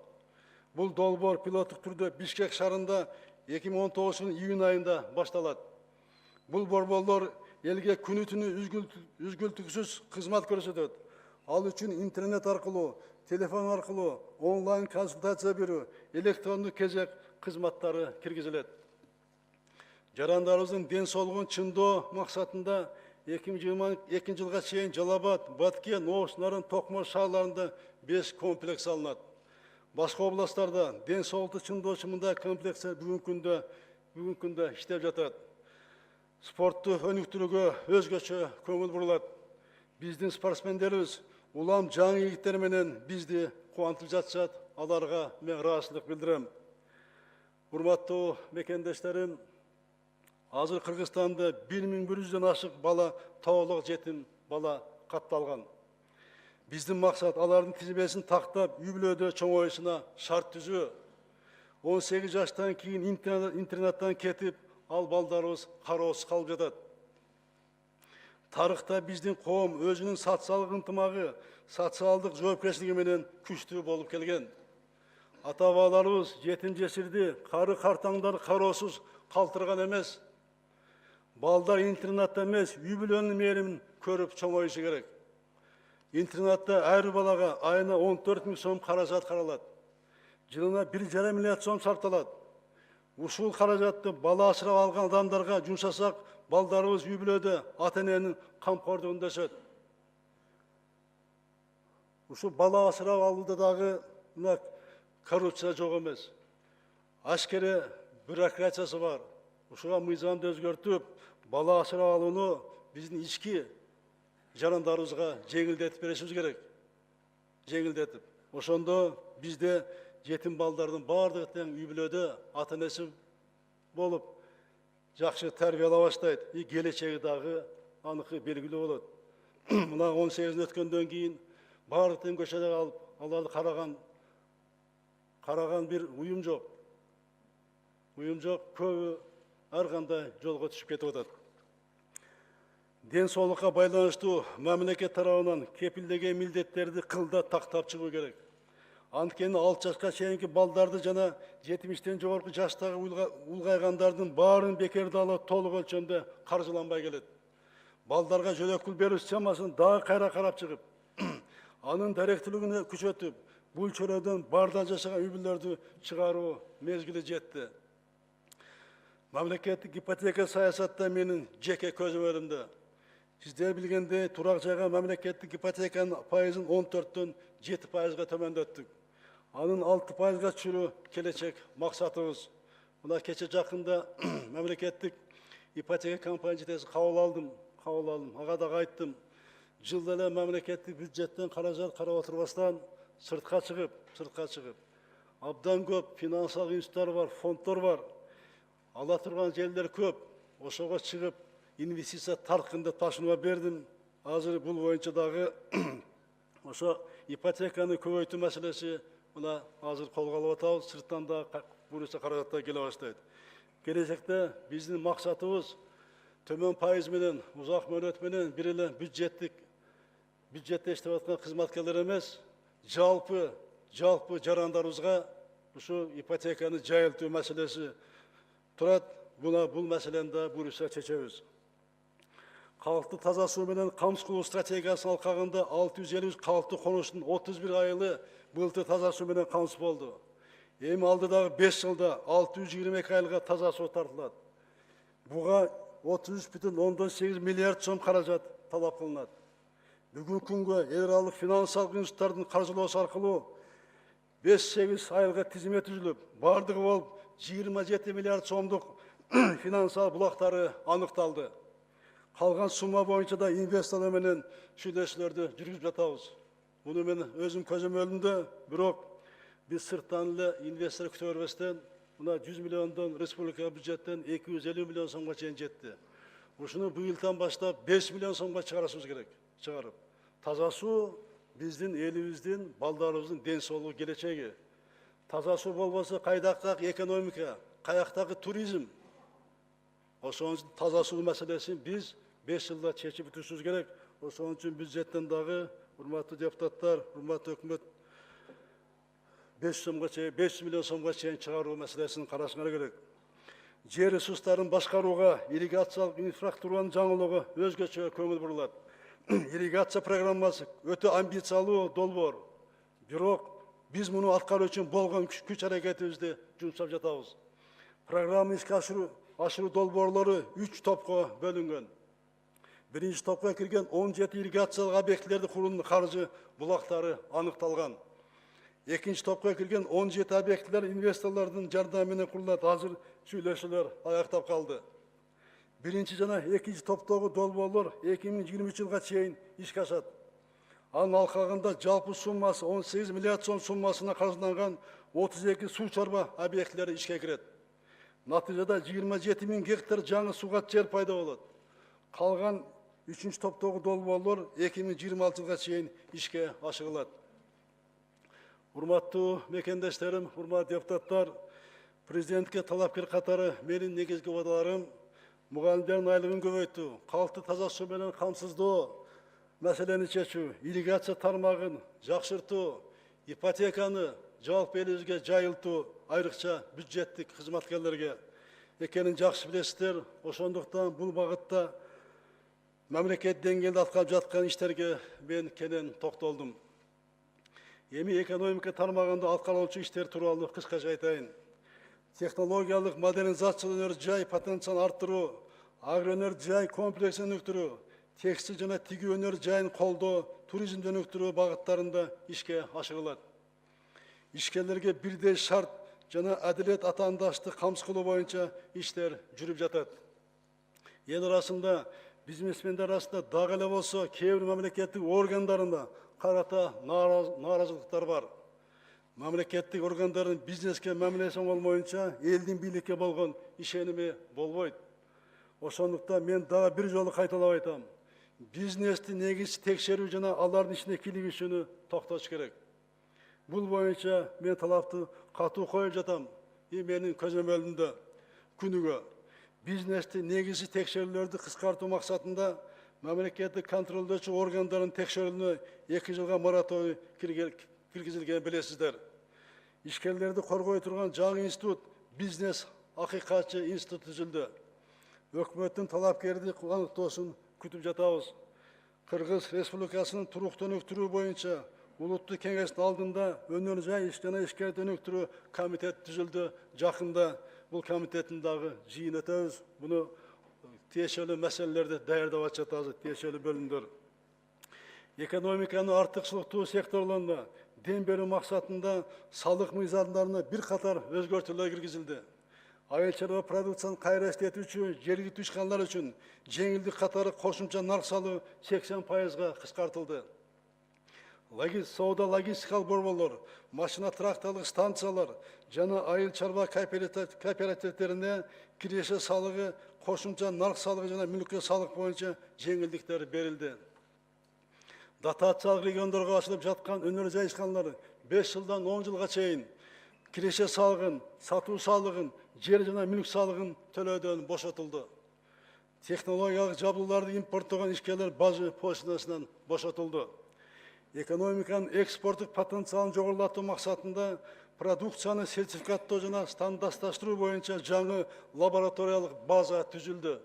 Бул долбоор пилоттук түрдө Бишкек шаарында 2019 июнь айында башталат. Бул борборлор элге күнү-түнү үзгүлтүксүз кызмат көрсөтөт. Ал үчүн интернет аркылуу, телефон аркылуу, онлайн консультация берүү, электрондук кезек кызматтары киргизилет. Жарандарыбыздын ден соолугун чыңдоо максатында 2022 жылга чейин Жалал Абад, Баткен, Ош, Нарын, Токмош шаарларында 5 комплекс салынат. Башка областтарда ден соолукту чыңдоочу мындай комплекстер бүгүнкү күндө иштеп жатат. Спортту өнүктүрүүгө өзгөчө көңүл бурулат. Биздин спортсмендерибиз улам жаңы ийгиттер менен бизди кубантып жатышат. Аларга мен ыраазычылык билдирем. Урматтуу мекендештерим, азыр Кыргызстанда 1100дөн ашык бала тоолук жетим бала катталган. Биздин максат алардын тизмесин тактап, үй-бүлөдө чоңоюшуна шарт түзүү. 18 жаштан кийин интернаттан кетип, ал балдарыбыз кароосуз калып жатат. Тарыхта биздин коом өзүнүн социалдык ынтымагы, социалдык жоопкерчилиги менен күчтүү болуп келген. Ата-бабаларыбыз жетим жесирди, кары картаңдарды кароосуз калтырган эмес. Балдар интернатта эмес, үй-бүлөнүн мээримин көрүп чоңоюшу керек. Интернатта ар балага айына 14 000 сом каражат каралат. Жылына 1,5 миллиард сом сарпталат. Ушул каражатты бала асырап алган адамдарга жумшасак, балдарыбыз үй-бүлөдө ата-эненин камкордугунда өсөт. Ушул бала асырап алууда дагы коррупция жок эмес. Ашкере бюрократиясы бар. Ушуга мыйзамды өзгөртүп, бала асырап алууну биздин ички жарандарыбызга жеңилдетип беришибиз керек. Жеңилдетип. Ошондо бизде жетим балдардын бардыгы тең үй-бүлөдө ата-энеси болуп, жакшы тарбиялай баштайт. Келечеги дагы аныкы белгилүү болот. Мына 18 өткөндөн кийин бардыгы тең көчөдө калып, аларды караган бир уюм жок. Уюм жок, көбү ар кандай жолго түшүп кетип атат. Ден соолукка байланыштуу мамлекет тарабынан кепилдеген милдеттерди кылда тактап чыгуу керек. Анткени 6 жашка чейинки балдарды жана 70тен жогорку жаштагы улгайгандардын баарын бекерде алып толук өлчөмдө каржыланбай келет. Балдарга жөлөкүл берүү системасын дагы кайра карап чыгып, анын даректүүлүгүн күчөтүп, бул чөрөдөн барда жашаган үй-бүлөлөрдү чыгаруу мезгили жетти. Мамлекеттик ипотека саясатта менин жеке көзөмөлүмдө. Сиздер билгендей, турак жайга мамлекеттик ипотеканын пайызын 14төн 7%га төмөндөттүк. Анын 6%га түшүрүү келечек максатыбыз. Мына кече жакында мамлекеттик ипотека компания жетекчиси кабыл алдым. Ага дагы айттым. Жылда эле мамлекеттик бюджеттен каражат карап отурбастан сыртка чыгып, абдан көп финансылык институттар бар, фонддор бар. Ала турган жерлер көп. Ошого чыгып, инвестиция таркында ташынуга бердим. Азыр бул боюнча дагы ошо ипотеканы көбөйтүү маселеси мына азыр колго алып атабыз. Сырттан да буюрса каражаттар келе баштайт. Келечекте биздин максатыбыз төмөн пайыз менен, узак мөөнөт менен бир эле бюджетте иштеп аткан кызматкерлер эмес, жалпы жалпы жарандарыбызга ушу ипотеканы жайылтуу маселеси турат. Бул маселени да буюрса чечебиз. Халыкты таза суу менен камсыз кылуу стратегиясынын алкагында 653 калктуу конуштун 31 айылы былтыр таза суу менен камсыз болду. Эми алдыдагы 5 жылда 622 айылга таза суу тартылат. Буга 33,8 миллиард сом каражат талап кылынат. Бүгүнкү күнгө эл аралык финансылык институттардын каржылоосу аркылуу 5-8 айылга тизме түзүлүп, бардыгы болуп 27 миллиард сомдук финансалык булактары аныкталды. Калган сумма боюнча да инвесторлор менен сүйлөшүүлөрдү жүргүзүп жатабыз. Муну мен өзүм көзөмөлүмдө, бирок биз сырттан эле инвестор күтө бербестен, мына 100 миллиондон республика бюджеттен 250 миллион сомго чейин жетти. Ушуну быйылдан баштап 5 миллион сомго чыгарышыбыз керек. Чыгарып. Таза суу биздин элибиздин, балдарыбыздын ден соолугу, келечеги. Таза суу болбосо кайдактагы экономика, каяктагы туризм. Ошон үчүн таза суу маселесин биз 5 жылда чечип бүтүрүшүбүз керек. Ошон үчүн бюджеттен дагы, урматтуу депутаттар, урматтуу өкмөт, 500 миллион сомго чейин чыгаруу маселесин карашыңар керек. Жер ресурстарын башкарууга ирригациялык инфраструктуранын жаңылыгы өзгөчө көңүл бурулат. Ирригация программасы өтө амбициялуу долбоор. Бирок биз муну аткаруу үчүн болгон күч аракетибизди жумшап жатабыз. Программа ишке ашыруу долбоорлору 3 топко бөлүнгөн. Биринчи топко кирген 17 ирригациялык объектилерди курууунун каржы булактары аныкталган. Экинчи топко кирген 17 объектилер инвесторлордун жардамы менен курулат. Азыр сүйлөшүүлөр аяктап калды. Биринчи жана экинчи топтогу долбоорлор 2023 жылга чейин ишке ашат. Анын алкагында жалпы суммасы 18 миллиард сом суммасына каржыланган 32 суу чорба объектилери ишке кирет. Натыйжада 27 000 гектар жаңы сууга жер пайда болот. Калган 3-нчү топтогу долбоорлор 2026 жылга чейин ишке ашырылат. Урматтуу мекендештерим, урматтуу депутаттар, президентке талапкер катары менин негизги убадаларым мугалимдердин айлыгын көбөйтүү, калкты таза суу менен камсыздоо маселени чечүү, ирригация тармагын жакшыртуу, ипотеканы жалпы элибизге жайылтуу, айрыкча бюджеттик кызматкерлерге экенин жакшы билесиздер. Ошондуктан бул багытта мамлекет деңгээлде аткарылып жаткан иштерге мен кенен токтолдум. Эми экономика тармагында аткарылуучу иштер тууралуу кыскача айтайын. Технологиялык модернизациялоо, жай потенциалын арттыруу, агро өнөр жай комплексин өнүктүрүү, текстиль жана тигүү өнөр жайын колдоо, туризмди өнүктүрүү багыттарында ишке ашырылат. Ишкерлерге бирдей шарт жана адилет атаандаштык камсыз кылуу боюнча иштер жүрүп жатат. Эл арасында, бизнесмендер арасында дагы эле болсо кээ бир мамлекеттик органдарында карата нааразылыктар бар. Мамлекеттик органдардын бизнеске мамилеси болмоюнча элдин бийликке болгон ишеними болбойт. Ошондуктан мен дагы бир жолу кайталап айтам. Бизнести негиз текшерүү жана алардын ишине кийлигишүүнү токтотуш керек. Бул боюнча мен талапты катуу коюп жатам. Менин көзөмөлүмдө күнүгө бизнести негизи текшерүүлөрдү кыскартуу максатында мамлекеттик контролдоочу органдардын текшерүүнү 2 жылга мораторий киргизилген билесиздер. Ишкерлерди коргой турган жаңы институт, бизнес акыйкатчы институт түзүлдү. Өкмөттүн талапкерди аныктоосун күтүп жатабыз. Кыргыз Республикасынын туруктуу өнүктүрүү боюнча улуттук кеңештин алдында өнөр жай жана ишкерди өнүктүрүү комитет түзүлдү. Жакында бул комитеттин дагы жыйын өтөбүз. Буну тиешелүү маселелерди даярдап жатабыз, тиешелүү бөлүмдөр. Экономиканын артыкчылыктуу секторлоруна дем берүү максатында салык мыйзамдарына бир катар өзгөртүүлөр киргизилди. Айыл чарба продукцияны кайра иштетүүчү жергиликтүү ишканалар үчүн жеңилдик катары кошумча нарк салуу 80%га кыскартылды. Соода логистикалык борборлор, машина тракторлук станциялар жана айыл чарба кооперативдерине киреше салыгы, кошумча нарк салыгы жана мүлккө салык боюнча жеңилдиктер берилди. Дотациялык региондорго ачылып жаткан өнөр жай ишканалары 5 жылдан 10 жылга чейин киреше салыгын, сатуу салыгын, жер жана мүлк салыгын төлөөдөн бошотулду. Технологиялык жабдууларды импорттогон ишкерлер бажы пошлинасынан бошотулду. экономиканын экспорттук потенциалын жогорулатуу максатында продукцияны сертификаттоо жана стандартташтыруу боюнча жаңы лабораториялык база түзүлдү.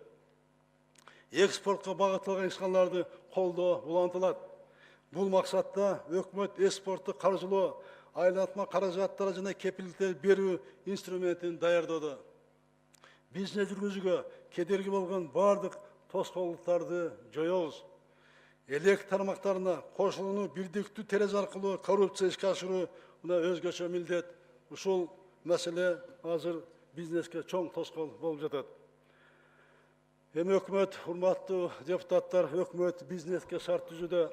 Экспортко багытталган ишканаларды колдоо улантылат. Бул максатта өкмөт экспортту каржылоо, айланма каражаттары жана кепилдиктер берүү инструментин даярдоодо. Бизнес жүргүзүүгө кедерги болгон бардык тоскоолдуктарды жоёбуз. Элек тармактарына кошулууну бирдиктүү терезе аркылуу коррупция ишке ашыруу мына өзгөчө милдет. Ушул маселе азыр бизнеске чоң тоскоол болуп жатат. Эми өкмөт, урматтуу депутаттар, өкмөт бизнеске шарт түзүүдө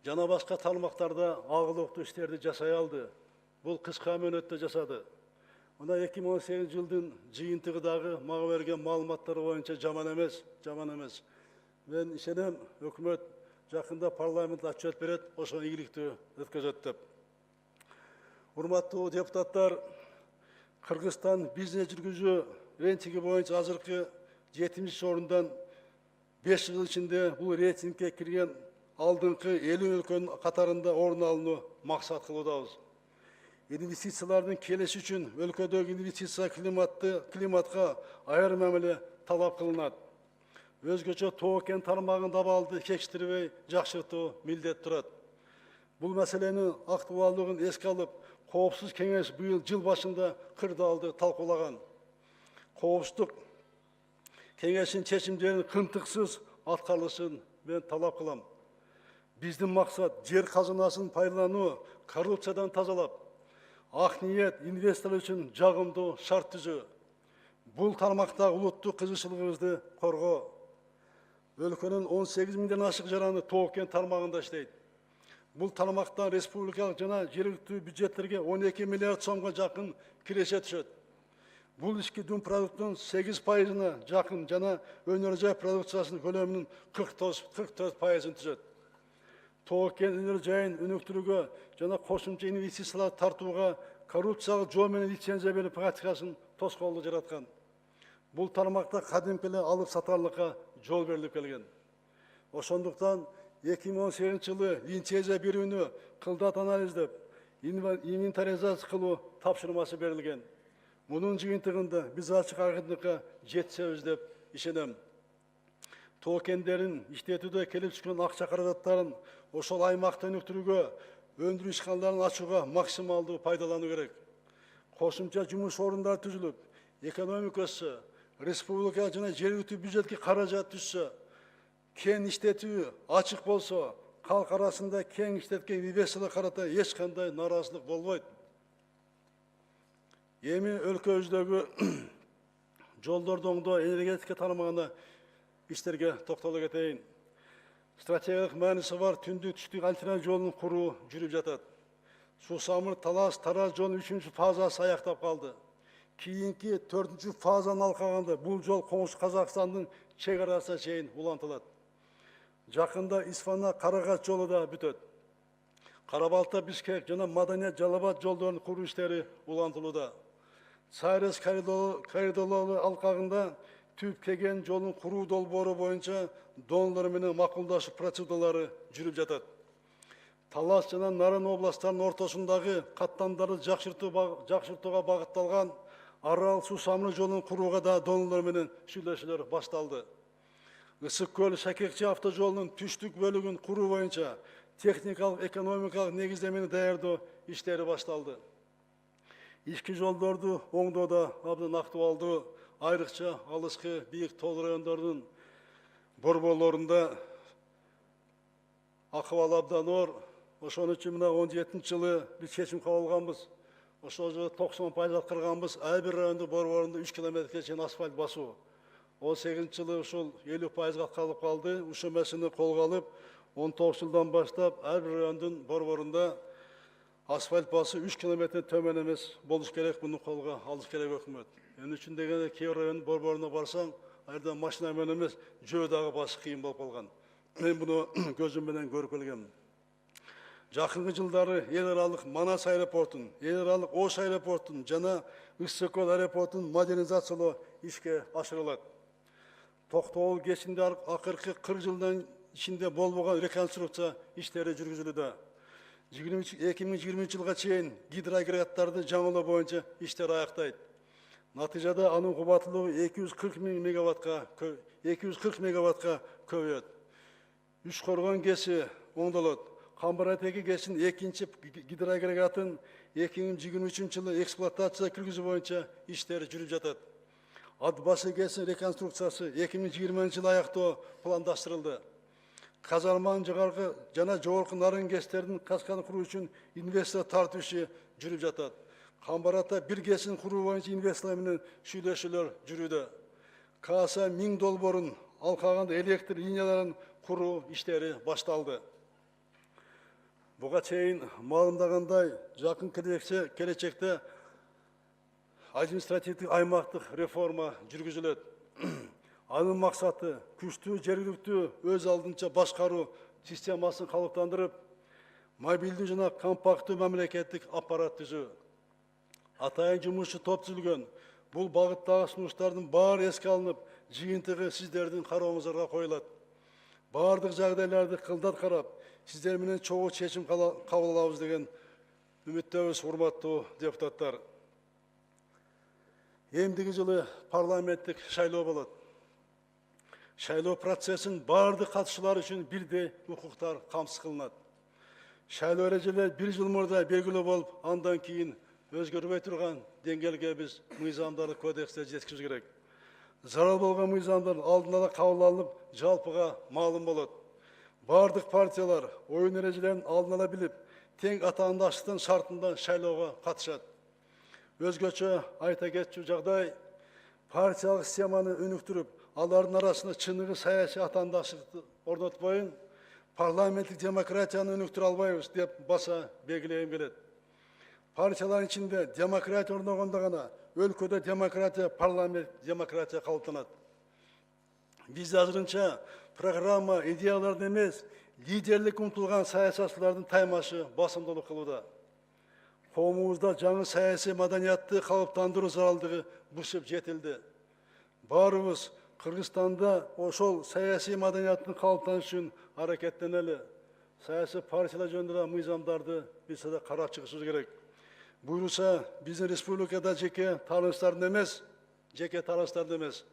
жана башка тармактарда агылыктуу иштерди жасай алды. Бул кыска мөөнөттө жасады. Мына 2018 жылдын жыйынтыгындагы мага берген маалыматтар боюнча жаман эмес. Мен ишенем, өкмөт жакында парламент отчет берет, ошону ийгиликтүү өткөзөт деп. Урматтуу депутаттар, Кыргызстан бизнес жүргүзүү рейтинги боюнча азыркы 70 орундан 5 жыл ичинде бул рейтингге кирген алдыңкы 50 өлкөнүн катарында орун алууну максат кылуудабыз. Инвестициялардын келиши үчүн өлкөдөгү инвестиция климатка айрым мамиле талап кылынат. Өзгөчө Тоо кен тармагын дабалды кечиктирбей жакшыртуу милдет турат. Бул маселенин актуалдыгын эске алып, Коопсуздук кеңеш быйыл жыл башында кырдаалды талкуулаган. Коопсуздук кеңештин чечимдерин кынтыксыз аткарылышын мен талап кылам. Биздин максат жер казынасын пайдалануу, коррупциядан тазалап, ак ниет инвестор үчүн жагымдуу шарт түзүү. Бул тармактагы улуттук кызыкчылыгыбызды коргоо. Өлкөнүн 18 миңден ашык жараны Тоо кен тармагында иштейт. Бул тармактан республикалык жана жергиликтүү бюджеттерге 12 миллиард сомго жакын киреше түшөт. Бул ички дүң продукттун 8%-на жакын жана өнөр жай продукциясынын көлөмүнүн 44%-ын түзөт. Тоо кен өнөр жайын өнүктүрүүгө жана кошумча инвестициялар тартууга коррупциялык жол менен лицензия берүү практикасын тоскоолду жараткан. Бул тармакта кадимки эле алып сатарлыкка жол берилип келген. Ошондуктан 2018 жылы лицензия берүүнү кылдат анализдеп, инвентаризация кылуу тапшырмасы берилген. Мунун жыйынтыгында биз ачык акырдыкка жетсебиз деп ишенем. Тоо кендерин иштетүүдө келип түшкөн акча каражаттарын ошол аймакта өнүктүрүүгө, өндүрүү ишканаларын ачууга максималдуу пайдалануу керек. Кошумча жумуш орундары түзүлүп, экономика өссө, республика жана жергиликтүү бюджетке каражат түшсө, кен иштетүү ачык болсо, калк арасында кен иштеткен инвесторлорго карата эч кандай нааразычылык болбойт. Эми өлкөбүздөгү жолдорду оңдоо, энергетика тармагына иштерге токтоло кетейин. Стратегиялык мааниси бар түндүк түштүк альтернатив жолун куруу жүрүп жатат. Суу-Самыр Талас Тараз жолунун 3-фазасы аяктап калды. Кийинки 4-фазаны алкаганда бул жол коңшу Казакстандын чек арасына чейин улантылат. Жакында Исфана Карагач жолу да бүтөт. Карабалта Бишкек жана Маданият Жалал-Абад жолдорунун куруу иштери улантылууда. Сайрес коридорлору алкагында Түп Кеген жолун куруу долбоору боюнча донорлор менен макулдашуу процедуралары жүрүп жатат. Талас жана Нарын областарынын ортосундагы каттамдарды жакшыртууга багытталган Арал Суу-Самыр жолун курууга да донорлор менен сүйлөшүүлөр башталды. Ысык көл Шакекчи автожолунун түштүк бөлүгүн куруу боюнча техникалык, экономикалык негиздемени даярдоо иштери башталды. Ички жолдорду оңдоодо абдан актуалдуу, айрыкча алыскы бийик тоо райондордун борборлорунда акыбал абдан оор. Ошон үчүн мына 17 жылы биз чечим кабыл алганбыз. Ошол жылы 90% аткарганбыз. Ар бир райондун борборунда 3 километрге чейин асфальт басуу. 18 жылы ушул 50%га калып калды. Ушул маселени колго алып, 19 жылдан баштап ар бир райондун борборунда асфальт басуу 3 километрден төмөн эмес болуш керек. Буну колго алыш керек өкмөт. Эмне үчүн дегенде кээ бир райондун борборуна барсаң, айда машина менен эмес, жөө дагы басыш кыйын болуп калган. Мен буну көзүм менен көрүп келгем. Жакынкы жылдары эл аралык Манас аэропортун, эл аралык Ош аэропортун жана Ысык көл аэропортун модернизациялоо ишке ашырылат. Токтогул кечинде акыркы 40 жылдан içinde болбогон реконструкция иштери жүргүзүлүүдө. 2020 жылга чейин гидроагрегаттарды жаңылоо боюнча иштер аяктайт. Натыйжада анын кубаттуулугу 240 мегаваттка көбөйөт. Үшкоргон КЭСи оңдолот. Камбаратеги КЭСинин экинчи гидроагрегатын 2023 жылы эксплуатация киргизүү боюнча иштер жүрүп жатат. Атбасы КЭСинин реконструкциясы 2020 жылы аяктоо пландаштырылды. Казарманын жогорку жана жогорку нарын КЭСтердин касканы куруу үчүн инвестор тартуу иши жүрүп жатат. Камбарата бир КЭСин куруу боюнча инвесторлор менен сүйлөшүүлөр жүрүүдө. КАСа 1000 долбоорун, ал калганда электр линияларын куруу иштери башталды. Буга чейин маалымдагандай, жакын келечекте административдик аймактык реформа жүргүзүлөт. Анын максаты күчтүү жергиликтүү өз алдынча башкаруу системасын калыптандырып, мобилдүү жана компакттуу мамлекеттик аппарат түзүү. Атайын жумушчу топ түзүлгөн. Бул багыттагы сунуштардын баары эске алынып, жыйынтыгы сиздердин карооңуздарга коюлат. Бардык жагдайларды кылдат карап, сиздер менен чогуу чечим кабыл алабыз деген үмүттөбүз, урматтуу депутаттар. Эмдиги жылы парламенттик шайлоо болот. Шайлоо процессин бардык катышуулар үчүн бирдей укуктар камсыз кылынат. Шайлоо эрежелери бир жыл мурда белгилүү болуп, андан кийин өзгөрбөй турган деңгээлге биз мыйзамдарды кодексте жеткизиш керек. Зарар болгон мыйзамдар алдын ала кабыл алынып, жалпыга маалым болот. Бардык партиялар оюн эрежелерин алдын ала билип, тең атаандаштыктын шартында шайлоого катышат. Өзгөчө айта кетчү жагдай, партиялык системаны өнүктүрүп, алардын арасында чыныгы саясий атаандаштыкты орнотпойун, парламенттик демократияны өнүктүрө албайбыз деп баса белгилегим келет. Партиялардын ичинде демократия орногондо гана өлкөдө демократия, парламент демократия калыптанат. Биз азырынча программа, идеяларды эмес, лидерлик умтулган саясатчылардын таймашы басымдуулук кылууда. Коомубузда жаңы саясий маданиятты калыптандыруу зарылдыгы бушуп жетилди. Баарыбыз Кыргызстанда ошол саясий маданияттын калыптанышы үчүн аракеттенели. Саясий партиялар жөнүндө мыйзамдарды биз да карап чыгышыбыз керек. Буюрса, биздин республикада жеке таанычтардын эмес,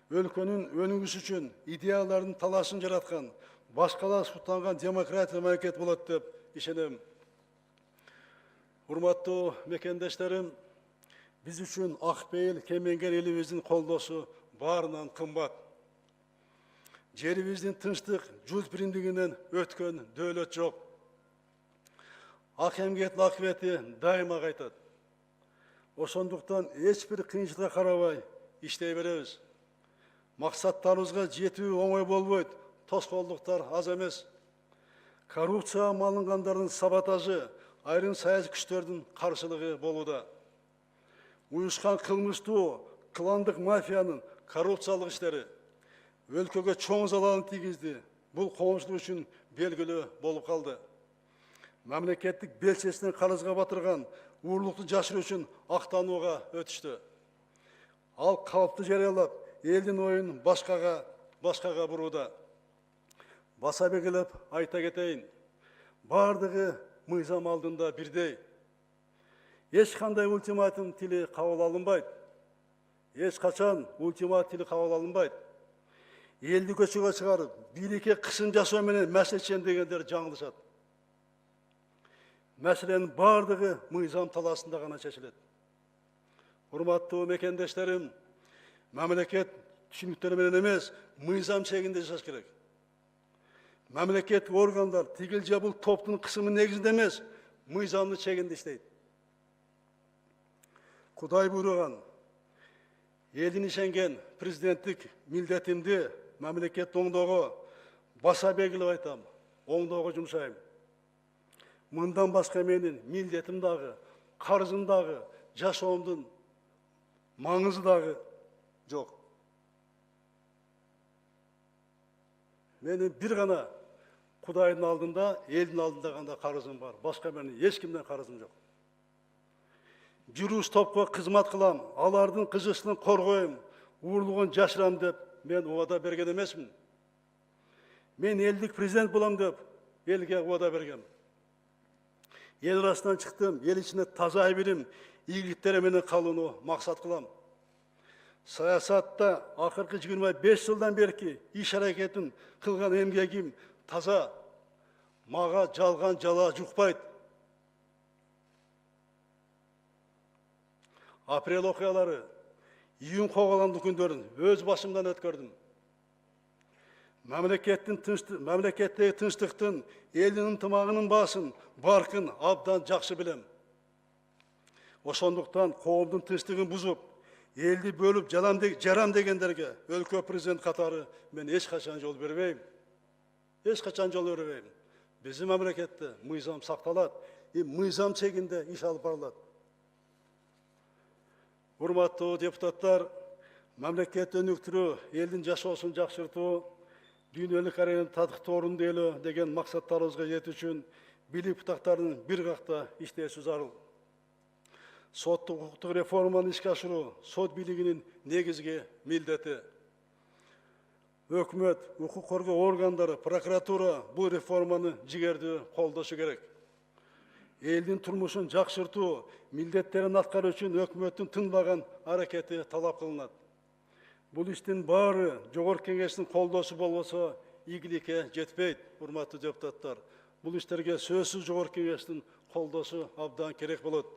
өлкөнүн өнүгүшү үчүн идеялардын талашын жараткан, башкалар суттанган демократия мамлекет болот деп ишенем. Урматтуу мекендештерим, биз үчүн ак пейил кемеңгер элибиздин колдоосу баарынан кымбат. Жерибиздин тынчтык, журт биримдигинен өткөн дөөлөт жок. Ак эмгектин акыбети дайыма кайтат. Ошондуктан эч бир кыйынчылыкка карабай иштей беребиз. Максаттарыбызга жетүү оңой болбойт, тоскоолдуктар аз эмес. Коррупцияга малынгандардын саботажы, айрым саясий күчтөрдүн каршылыгы болууда. Уюшкан кылмыштуу, кландык мафиянын коррупциялык иштери өлкөгө чоң залалын тийгизди. Бул коомчулук үчүн белгилүү болуп калды. Мамлекеттик белчесинен карызга батырган уурулукту жашыруу үчүн актанууга өтүштү. Ал калпты жарыялап, элдин оюн башкага бурууда. Баса белгилеп айта кетейин, бардыгы мыйзам алдында бирдей. Эч кандай ультиматум тили кабыл алынбайт. Эч качан ультиматум тили кабыл алынбайт. Элди көчөгө чыгарып, бийликке кысым жасоо менен маселе чечем дегендер жаңылышат. Мәселенин бардыгы мыйзам таласында гана чечилет. Урматтуу мекендештерим, мамлекет түшүнүктөр менен эмес, мыйзам чегинде жашаш керек. Мамлекеттик органдар тигил же бул топтун кысымы негизинде эмес, мыйзамдын чегинде иштейт. Кудай буйруган, элдин ишенген президенттик милдетимди мамлекетти оңдоого баса белгилеп айтам, оңдоого жумшайм. Мындан башка менин милдетим дагы, карызым дагы, жашоомдун маңызы дагы жок. Менин бир гана Кудайдын алдында, элдин алдында гана карызым бар. Башка менин эч кимден карызым жок. Жүрүш топко кызмат кылам, алардын кызыкчылыгын коргойм, уурулугун жашырам деп мен убада берген эмесмин. мен елдік президент болам деп елге уәда бергем. Ел арасынан шықтым, ел ішіне таза білім, игіліктері менен қалуыны мақсат қылам. Саясатта ақырғы 25 жылдан берки иш әрекетін қылған емгегім таза, маға жалған жала жұқпайды. Апрель оқиғалары, июнь қоғаламды күндерін өз басымдан өткөрдім. Мемлекеттегі тыныштықтың, елдің ынтымағының басын, барқын абдан жақсы білем. Ошондуктан қоғамдың тыныштығын бұзып, елді бөліп жарам дегендерге өлкө президент қатары мен ешқашан жол бербейм. Ешқашан жол бербейм. Біздің мемлекетте мыйзам сақталады, мыйзам шегінде иш алып барылады. Урматтуу депутаттар, мемлекетті өнүктүрүү, елдің жашоосун жакшыртуу, дүйнөлүк аренада татыктуу орун ээлөө деген максаттарыбызга жетүү үчүн бийлик бутактарынын бир какта иштеши зарыл. Соттук укуктук реформаны ишке ашыруу сот бийлигинин негизги милдети. Өкмөт, укук коргоо органдары, прокуратура бул реформаны жигердүү колдошу керек. Элдин турмушун жакшыртуу милдеттерин аткаруу үчүн өкмөттүн тынбаган аракети талап кылынат. Бул иштин баары жогорку кеңештин колдоосу болбосо ийгиликке жетпейт, урматтуу депутаттар. Бул иштерге сөзсүз жогорку кеңештин колдоосу абдан керек болот.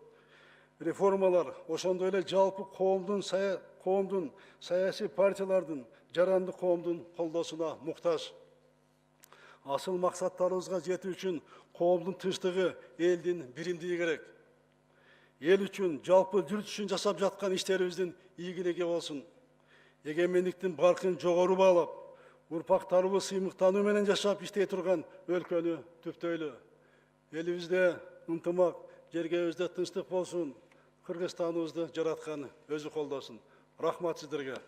Реформалар ошондой эле жалпы коомдун, саясий партиялардын, жарандык коомдун колдоосуна муктаж. Асыл максаттарыбызга жетүү үчүн коомдун тынчтыгы, элдин биримдиги керек. Эл үчүн, жалпы журт үчүн жасап жаткан иштерибиздин ийгилиги болсун. Эгемендиктин баркын жогору баалап, урпактарыбыз сыймыктануу менен жашап иштей турган өлкөнү түптөйлү. Элибизде ынтымак, жергебизде тынчтык болсун, Кыргызстаныбызды жараткан өзү колдосун. Рахмат сиздерге.